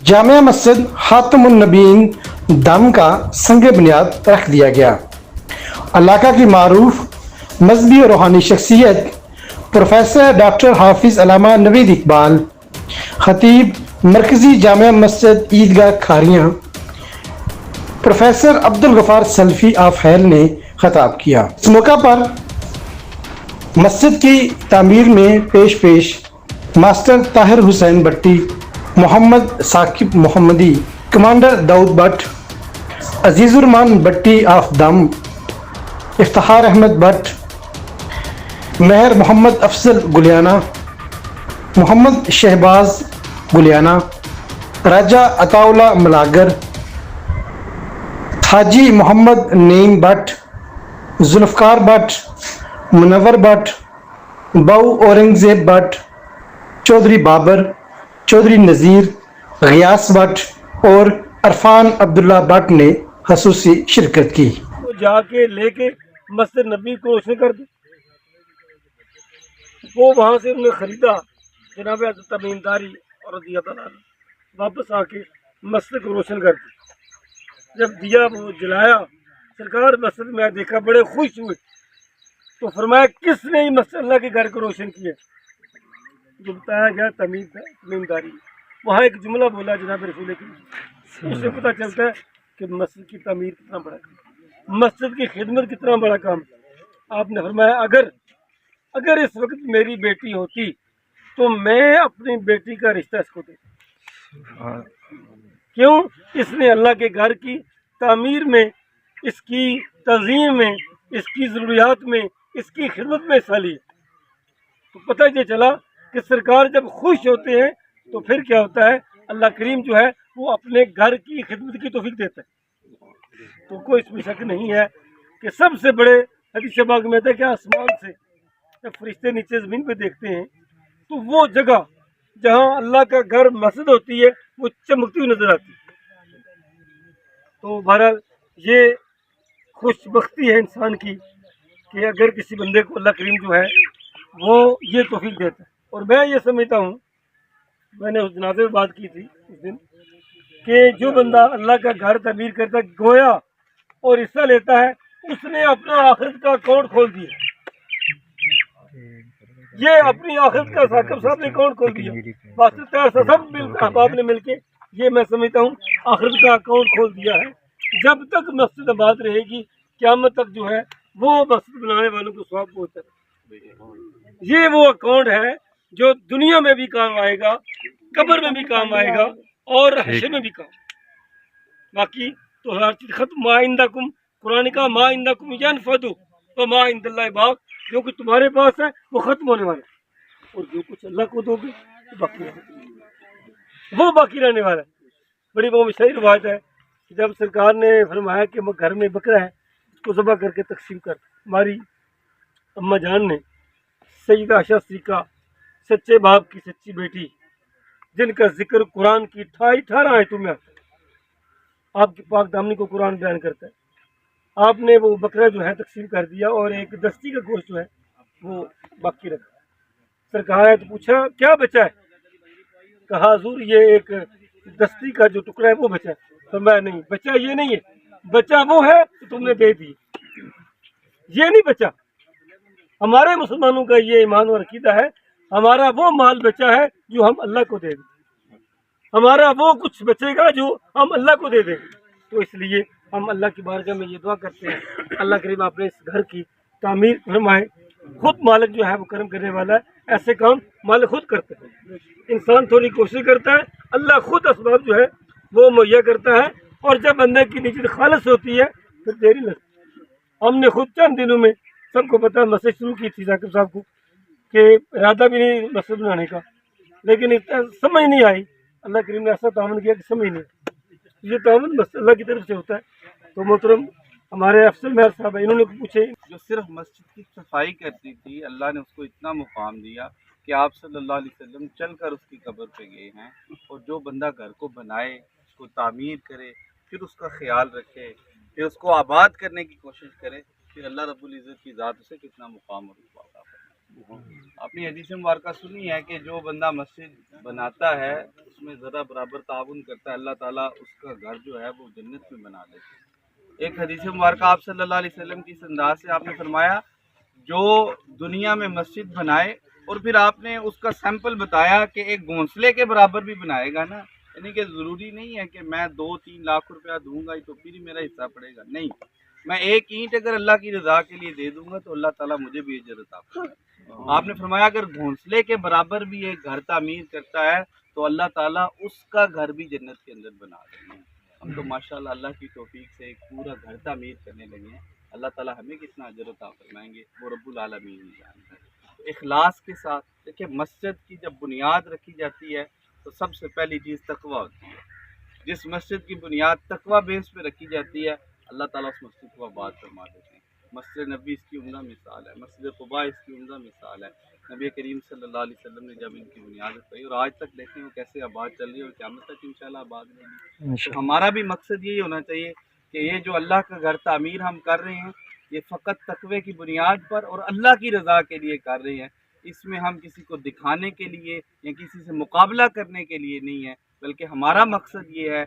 जामिया मस्जिद हातमुन्नबीन दम का संग बुनियाद रख दिया गया। इलाका की मारूफ मजहबी और रूहानी शख्सियत प्रोफेसर डॉक्टर हाफिज़ अल्लामा नवीद इकबाल, खतीब मरकज़ी जामिया मस्जिद ईदगाह खारियाँ, प्रोफेसर अब्दुल गफ़ार सल्फ़ी आफैल ने खताब किया। इस मौका पर मस्जिद की तामीर में पेश master Tahir Hussain Bhatti, Mohammad Saqib Mohammadi, commander Dawood Bhatt, Azizurrehman Bhatti of दम, इफ्तिखार अहमद भट्ट, मेहर मोहम्मद अफजल गुलियाना, मोहम्मद शहबाज गुलियाना, राजा अताउल्ला मलागर, हाजी मोहम्मद नईम भट्ट, जुल्फ़कार भट्ट, मुनव्वर भट्ट, बाऊ औरंगज़ेब भट्ट, चौधरी बाबर, चौधरी नज़ीर, गियास भट्ट और अरफान अब्दुल्ला भट्ट ने खसूसी शिरकत की। तो जाके लेके मस्जिद नबी को रोशन कर दी। वो वहाँ से उन्हें खरीदा जनाब तमीमदारी और दिया था, वापस आके मस्जिद को रोशन कर दी। जब दिया वो जलाया, सरकार मस्जिद में देखा, बड़े खुश हुए। तो फरमाया किसने ही मस्जिद अल्लाह के घर को रोशन किया? जो बताया गया तमीमदारी। वहाँ एक जुमला बोला जनाब रसूल की, उससे पता चलता है कि मस्जिद की तामीर कितना बड़ा काम, मस्जिद की खिदमत कितना बड़ा काम। आपने फरमाया अगर इस वक्त मेरी बेटी होती तो मैं अपनी बेटी का रिश्ता इसको देता। क्यों? इसने अल्लाह के घर की तामीर में, इसकी तज़ीम में, इसकी ज़रूरियात में, इसकी खिदमत में हिस्सा लिया। तो पता ये चला कि सरकार जब खुश होते हैं तो फिर क्या होता है, अल्लाह करीम जो है वो अपने घर की खिदमत की तौफीक देता है। तो कोई इसमें शक नहीं है कि सबसे बड़े हदीस पाक में था कि आसमान से जब फरिश्ते नीचे ज़मीन पे देखते हैं तो वो जगह जहाँ अल्लाह का घर मस्जिद होती है वो चमकती हुई नजर आती है। तो बहरहाल ये खुशबख्ती है इंसान की कि अगर किसी बंदे को अल्लाह करीम जो है वो ये तौफीक देता है। और मैं ये समझता हूँ, मैंने उस जनाजे में बात की थी उस दिन, कि जो बंदा अल्लाह का घर तमीर करता गोया और हिस्सा लेता है, उसने अपना आखिरत का अकाउंट खोल दिया। ये अपनी आखिरत का साकिब साहब ने अकाउंट खोल दिया, मास्टर सब अहबाब ने मिलके, ये मैं समझता हूँ आखिरत का अकाउंट खोल दिया है। जब तक मस्जिद आबाद रहेगी, क़यामत तक जो है वो मस्जिद बनाने वालों को सवाब पहुँचता है। ये वो अकाउंट है जो दुनिया में भी काम आएगा, कब्र में भी काम आएगा और हश्र में भी काम। बाकी तो हर चीज खत्म। मा इंदकुम, कुरान का मा इंदकुम यनफदु व मा इंदल्लाहि बाक़, जो कुछ तुम्हारे पास है वो खत्म होने वाला है, और जो कुछ अल्लाह को दोगे तो वो बाकी रहने वाला है। बड़ी वो सही रिवायत है कि जब सरकार ने फरमाया कि घर में बकरा है उसको ज़बह करके तकसीम कर, हमारी अम्मा जान ने सईदा आयशा सिद्दीक़ा, सच्चे बाप की सच्ची बेटी, जिनका जिक्र कुरान की 18 आयतों में आता है, आपकी पाक दामनी को कुरान बयान करता है, आपने वो बकरा जो है तकसीम कर दिया और एक दस्ती का गोश्त जो है वो बाकी रखा। सरकार आया तो पूछा क्या बचा है? कहा हुजूर ये एक दस्ती का जो टुकड़ा है वो बचा है। फरमाया नहीं, बचा ये नहीं है, बचा वो है तो तुमने दे दी, ये नहीं बचा। हमारे मुसलमानों का ये ईमान और अकीदा है, हमारा वो माल बचा है जो हम अल्लाह को दे दें, हमारा वो कुछ बचेगा जो हम अल्लाह को दे देंगे। तो इसलिए हम अल्लाह की बारगाह में ये दुआ करते हैं, अल्लाह करीम अपने इस घर की तामीर फरमाए। खुद मालिक जो है वो कर्म करने वाला है, ऐसे काम मालिक खुद करते हैं, इंसान थोड़ी कोशिश करता है, अल्लाह खुद असबाब जो है वो मुहैया करता है। और जब बंदे की नीयत खालिस होती है फिर देरी लगती है। हमने खुद चंद दिनों में, सबको पता, मस्जिद शुरू की थी साकिब साहब को, कि इरादा भी नहीं मस्जिद बनाने का, लेकिन समझ नहीं आई, अल्लाह करीम ने ऐसा तावन किया कि समझ नहीं। ये तावन बस अल्लाह की तरफ से होता है। तो मोहतरम हमारे अफसर मेहर साहब है, इन्होंने पूछे, जो सिर्फ मस्जिद की सफाई करती थी, अल्लाह ने उसको इतना मुकाम दिया कि आप सल्लल्लाहु अलैहि वसल्लम चलकर उसकी कब्र पे गए हैं। और जो बंदा घर को बनाए, उसको तामीर करे, फिर उसका ख्याल रखे, फिर उसको आबाद करने की कोशिश करे, फिर अल्लाह रब्बुल इज़्ज़त की ज़ात उसे कितना मुकाम और रुतबा अता फरमाए। آپ نے حدیث مبارکہ سنی ہے کہ جو بندہ مسجد بناتا ہے اس میں ذرا برابر تعاون کرتا ہے اللہ تعالیٰ اس کا گھر جو ہے وہ جنت میں بنا دیتا ہے۔ ایک حدیث مبارکہ آپ صلی اللہ علیہ وسلم کی اس انداز سے آپ نے فرمایا جو دنیا میں مسجد بنائے اور پھر آپ نے اس کا سیمپل بتایا کہ ایک گھونسلے کے برابر بھی بنائے گا نا، یعنی کہ ضروری نہیں ہے کہ میں 2-3 لاکھ روپیہ دوں گا تو پھر ہی میرا حصہ پڑے گا، نہیں، میں ایک اینٹ اگر اللہ کی رضا کے لیے دے دوں گا تو اللہ تعالیٰ مجھے بھی اجر عطا فرمائے گا۔ آپ نے فرمایا اگر گھونسلے کے برابر بھی ایک گھر تعمیر کرتا ہے تو اللہ تعالیٰ اس کا گھر بھی جنت کے اندر بنا دیں گے۔ ہم تو ماشاءاللہ اللہ کی توفیق سے ایک پورا گھر تعمیر کرنے لگے ہیں، اللہ تعالیٰ ہمیں کتنا اجر عطا فرمائیں گے وہ رب العالمین ہی جانتا ہے۔ تو اخلاص کے ساتھ دیکھیں مسجد کی جب بنیاد رکھی جاتی ہے تو سب سے پہلی چیز تقوی ہوتی ہے۔ جس مسجد کی بنیاد تقوی بیس پہ رکھی جاتی ہے اللہ تعالیٰ اس مسجد کو آباد فرما دیتے ہیں۔ مسجد نبی اس کی عمدہ مثال ہے، مسجد قباء اس کی عمدہ مثال ہے۔ نبی کریم صلی اللہ علیہ وسلم نے جب ان کی بنیاد رکھی اور آج تک دیکھیں وہ کیسے آباد چل رہی ہے اور قیامت تک انشاءاللہ آباد رہے گی۔ تو ہمارا بھی مقصد یہی ہونا چاہیے کہ یہ جو اللہ کا گھر تعمیر ہم کر رہے ہیں یہ فقط تقوی کی بنیاد پر اور اللہ کی رضا کے لیے کر رہے ہیں، اس میں ہم کسی کو دکھانے کے لیے یا کسی سے مقابلہ کرنے کے لیے نہیں ہے، بلکہ ہمارا مقصد یہ ہے